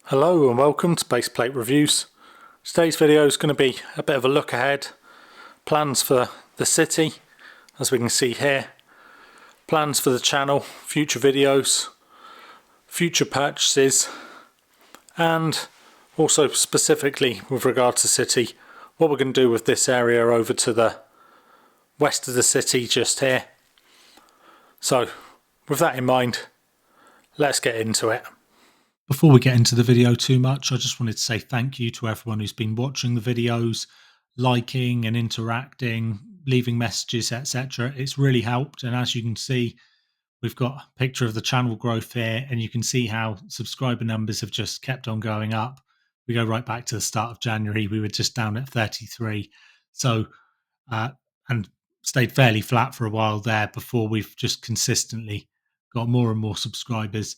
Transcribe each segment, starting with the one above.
Hello and welcome to Baseplate Reviews. Today's video is going to be a bit of a look ahead. Plans for the city, as we can see here. Plans for the channel, future videos, future purchases, and also specifically with regard to city, what we're going to do with this area over to the west of the city just here. So with that in mind, let's get into it. Before we get into the video too much, I just wanted to say thank you to everyone who's been watching the videos, liking and interacting, leaving messages, etc. It's really helped, and as you can see, we've got a picture of the channel growth here, and you can see how subscriber numbers have just kept on going up. We go right back to the start of January, we were just down at 33, so and stayed fairly flat for a while there before we've just consistently got more and more subscribers.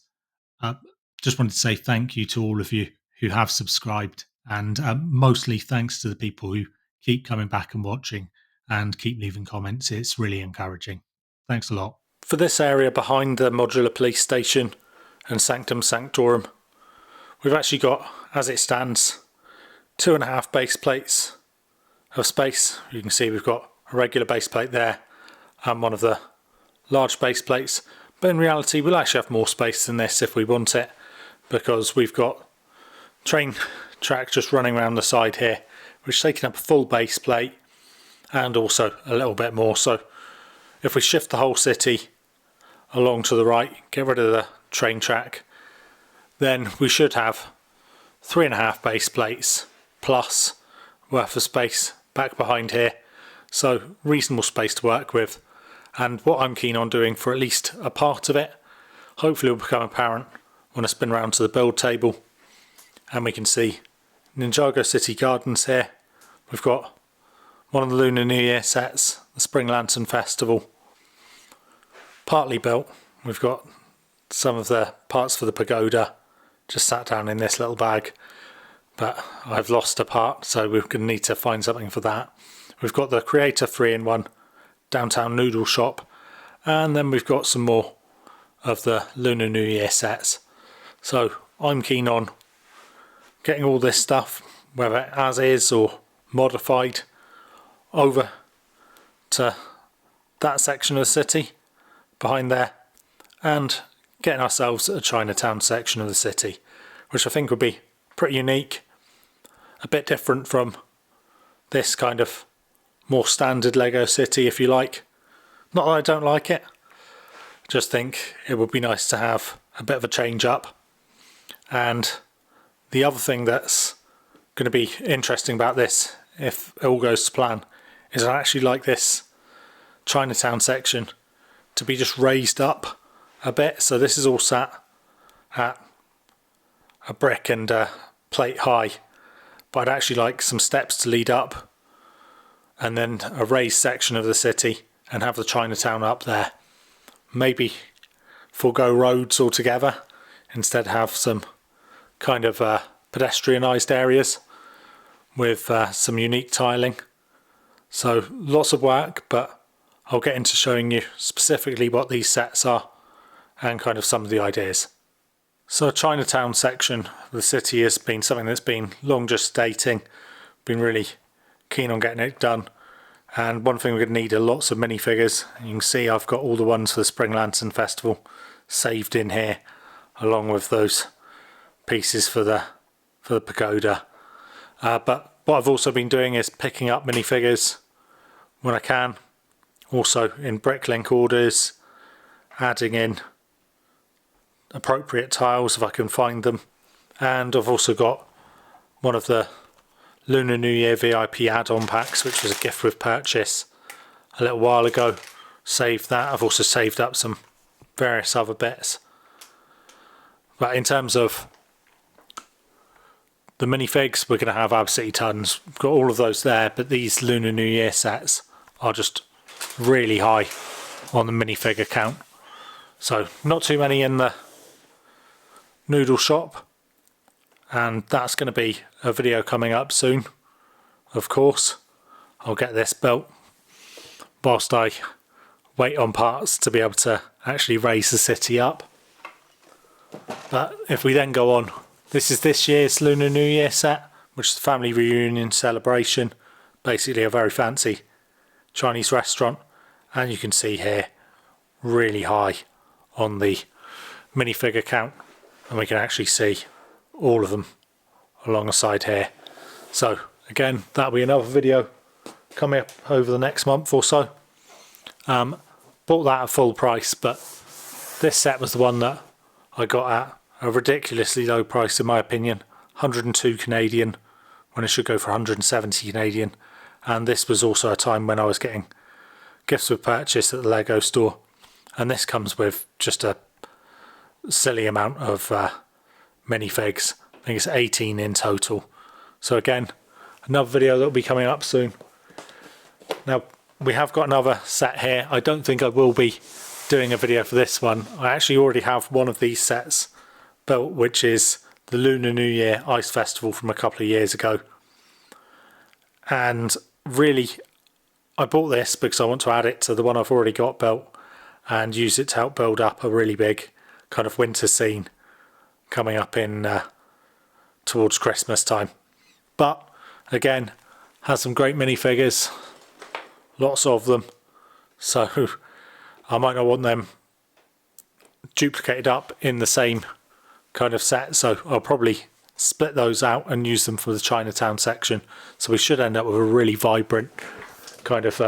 Just wanted to say thank you to all of you who have subscribed, and mostly thanks to the people who keep coming back and watching and keep leaving comments. It's really encouraging. Thanks a lot. For this area behind the modular police station and Sanctum Sanctorum, we've actually got, as it stands, 2.5 base plates of space. You can see we've got a regular base plate there and one of the large base plates, but in reality we'll actually have more space than this if we want it, because we've got train track just running around the side here, which is taking up a full base plate and also a little bit more. So if we shift the whole city along to the right, get rid of the train track, then we should have 3.5 base plates plus worth of space back behind here. So reasonable space to work with, and what I'm keen on doing for at least a part of it, hopefully will become apparent when I spin around to the build table and we can see Ninjago City Gardens here. We've got one of the Lunar New Year sets, the Spring Lantern Festival, partly built. We've got some of the parts for the pagoda just sat down in this little bag, but I've lost a part, so we're going to need to find something for that. We've got the Creator 3-in-1 Downtown Noodle Shop, and then we've got some more of the Lunar New Year sets. So I'm keen on getting all this stuff, whether as is or modified, over to that section of the city behind there, and getting ourselves a Chinatown section of the city, which I think would be pretty unique, a bit different from this kind of more standard Lego city, if you like. Not that I don't like it, just think it would be nice to have a bit of a change up. And the other thing that's going to be interesting about this, if it all goes to plan, is I actually like this Chinatown section to be just raised up a bit. So this is all sat at a brick and a plate high, but I'd actually like some steps to lead up and then a raised section of the city and have the Chinatown up there. Maybe forego roads altogether, instead have some kind of pedestrianised areas with some unique tiling. So lots of work, but I'll get into showing you specifically what these sets are and kind of some of the ideas. So Chinatown section of the city has been something that's been long gestating, been really keen on getting it done. And one thing we're going to need are lots of minifigures. You can see I've got all the ones for the Spring Lantern Festival saved in here, along with those pieces for the pagoda. But what I've also been doing is picking up minifigures when I can, also in bricklink orders, adding in appropriate tiles if I can find them. And I've also got one of the Lunar New Year VIP add-on packs, which was a gift with purchase a little while ago. Saved that. I've also saved up some various other bits. But in terms of the minifigs, we're going to have absolutely tons. We've got all of those there, but these Lunar New Year sets are just really high on the minifigure count. So not too many in the noodle shop, and that's going to be a video coming up soon, of course. I'll get this built whilst I wait on parts to be able to actually raise the city up. But if we then go on This is this year's Lunar New Year set, which is the family reunion celebration. Basically a very fancy Chinese restaurant, and you can see here really high on the minifigure count, and we can actually see all of them along the side here. So again, that'll be another video coming up over the next month or so. Bought that at full price, but this set was the one that I got at a ridiculously low price in my opinion, 102 Canadian when it should go for 170 Canadian. And this was also a time when I was getting gifts with purchase at the Lego store, and this comes with just a silly amount of minifigs. I think it's 18 in total. So again, another video that will be coming up soon. Now we have got another set here. I don't think I will be doing a video for this one. I actually already have one of these sets built, which is the Lunar New Year Ice Festival from a couple of years ago. And really, I bought this because I want to add it to the one I've already got built and use it to help build up a really big kind of winter scene coming up in towards Christmas time. But again, has some great minifigures, lots of them, so I might not want them duplicated up in the same kind of set, so I'll probably split those out and use them for the Chinatown section. So we should end up with a really vibrant kind of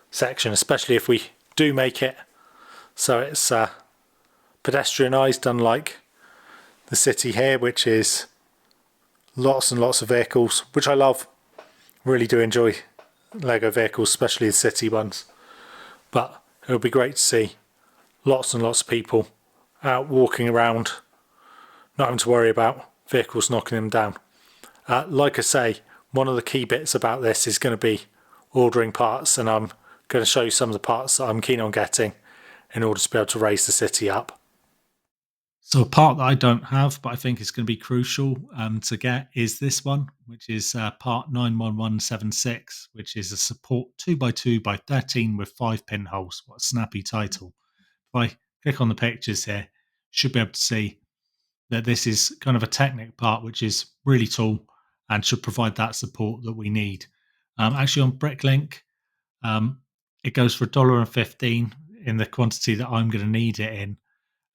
section, especially if we do make it so it's pedestrianised, unlike the city here, which is lots and lots of vehicles, which I love. Really do enjoy Lego vehicles, especially the city ones. But it would be great to see lots and lots of people out walking around, not having to worry about vehicles knocking them down. Like I say, one of the key bits about this is going to be ordering parts, and I'm going to show you some of the parts that I'm keen on getting in order to be able to raise the city up. So a part that I don't have, but I think is going to be crucial to get, is this one, which is part 91176, which is a support 2x2x13 with 5 pinholes. What a snappy title. If I click on the pictures here, you should be able to see that this is kind of a Technic part, which is really tall and should provide that support that we need. Actually on Bricklink, it goes for $1.15 in the quantity that I'm going to need it in.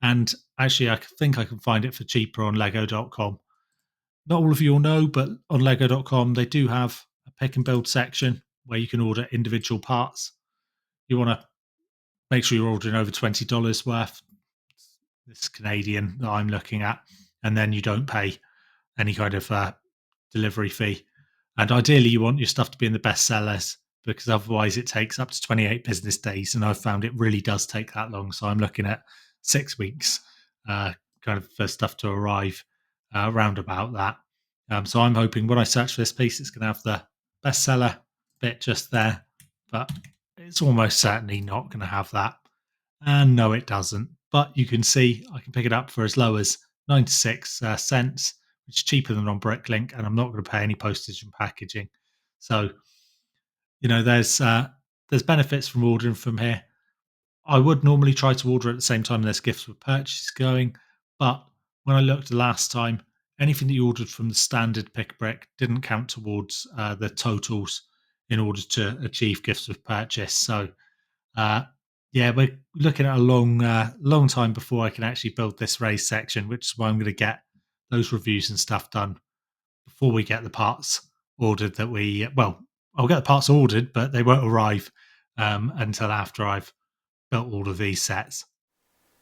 And actually, I think I can find it for cheaper on lego.com. Not all of you will know, but on lego.com, they do have a pick and build section where you can order individual parts. You want to make sure you're ordering over $20 worth. This Canadian that I'm looking at, and then you don't pay any kind of delivery fee. And ideally, you want your stuff to be in the best sellers, because otherwise it takes up to 28 business days, and I've found it really does take that long. So I'm looking at 6 weeks kind of for stuff to arrive around about that. So I'm hoping when I search for this piece, it's going to have the bestseller bit just there, but it's almost certainly not going to have that. And no, it doesn't. But you can see I can pick it up for as low as 96 cents, which is cheaper than on Bricklink, and I'm not going to pay any postage and packaging. So, you know, there's benefits from ordering from here. I would normally try to order at the same time there's gifts with purchase going, but when I looked last time, anything that you ordered from the standard pick brick didn't count towards the totals in order to achieve gifts with purchase. So, yeah, we're looking at a long time before I can actually build this raised section, which is why I'm going to get those reviews and stuff done before we get the parts ordered. I'll get the parts ordered, but they won't arrive until after I've built all of these sets.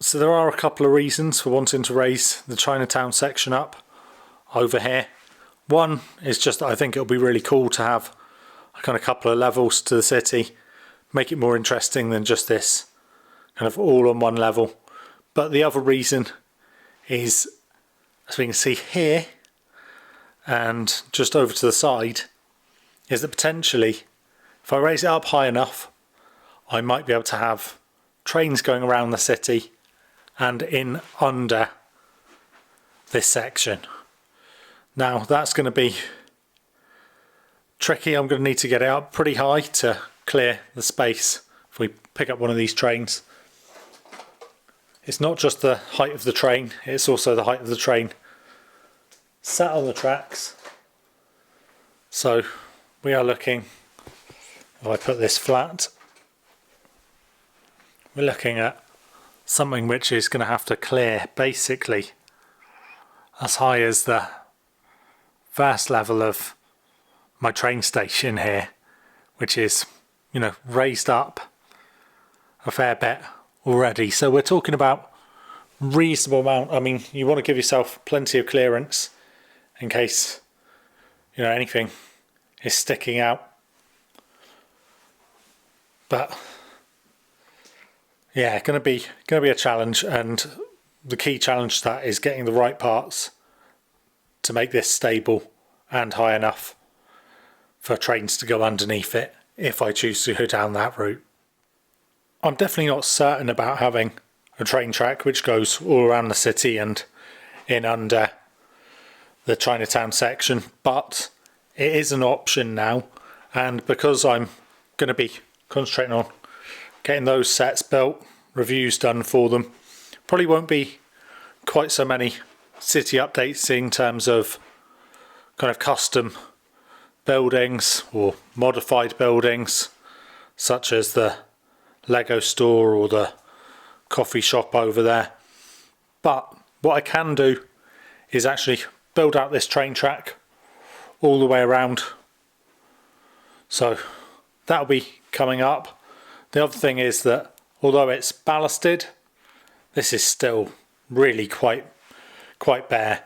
So there are a couple of reasons for wanting to raise the Chinatown section up over here. One is just that I think it'll be really cool to have a kind of couple of levels to the city, make it more interesting than just this kind of all on one level. But the other reason is, as we can see here and just over to the side, is that potentially if I raise it up high enough, I might be able to have trains going around the city and in under this section. Now that's going to be tricky. I'm going to need to get it up pretty high to clear the space if we pick up one of these trains. It's not just the height of the train, it's also the height of the train sat on the tracks. So we are looking, if I put this flat, we're looking at something which is going to have to clear basically as high as the vast level of my train station here, which is, you know, raised up a fair bit already. So we're talking about reasonable amount. I mean, you want to give yourself plenty of clearance in case, you know, anything is sticking out. But yeah, gonna be a challenge, and the key challenge to that is getting the right parts to make this stable and high enough for trains to go underneath it if I choose to go down that route. I'm definitely not certain about having a train track which goes all around the city and in under the Chinatown section, but it is an option now, and because I'm going to be concentrating on getting those sets built, reviews done for them, probably won't be quite so many city updates in terms of kind of custom buildings or modified buildings such as the Lego store or the coffee shop over there. But what I can do is actually build out this train track all the way around, so that'll be coming up. The other thing is that although it's ballasted, this is still really quite bare,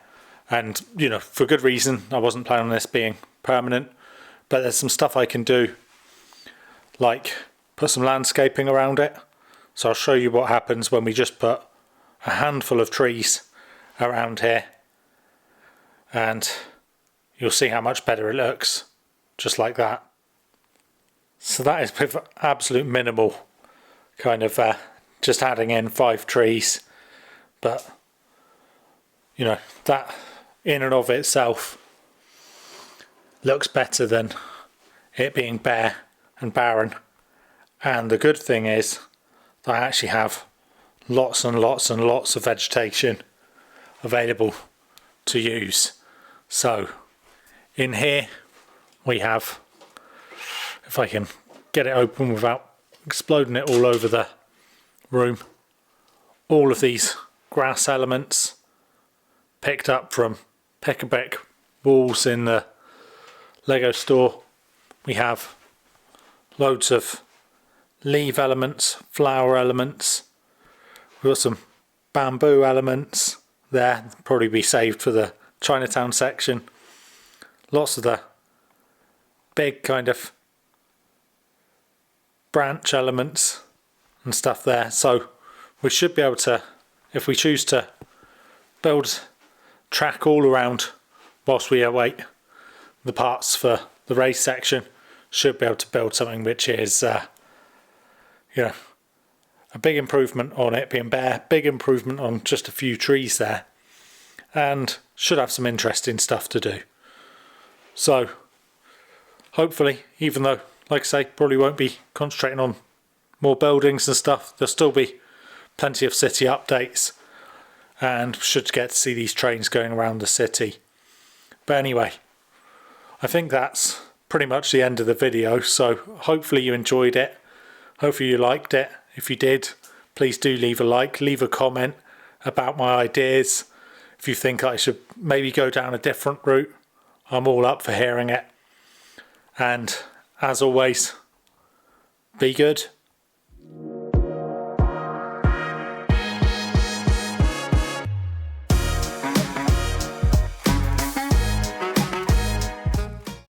and you know, for good reason. I wasn't planning on this being permanent, but there's some stuff I can do, like put some landscaping around it. So I'll show you what happens when we just put a handful of trees around here, and you'll see how much better it looks just like that. So that is with absolute minimal kind of just adding in 5 trees, but you know, that in and of itself looks better than it being bare and barren. And the good thing is that I actually have lots and lots and lots of vegetation available to use. So in here we have, if I can get it open without exploding it all over the room, all of these grass elements picked up from pick-a-brick walls in the Lego store. We have loads of leaf elements, flower elements. We've got some bamboo elements there, probably be saved for the Chinatown section. Lots of the big kind of branch elements and stuff there. So we should be able to, if we choose to build track all around whilst we await the parts for the race section, should be able to build something which is you know, a big improvement on it being bare, big improvement on just a few trees there, and should have some interesting stuff to do. So hopefully, even though, like I say, probably won't be concentrating on more buildings and stuff, there'll still be plenty of city updates, and should get to see these trains going around the city. But anyway, I think that's pretty much the end of the video, so hopefully you enjoyed it. Hopefully you liked it. If you did, please do leave a like, leave a comment about my ideas. If you think I should maybe go down a different route, I'm all up for hearing it. And as always, be good.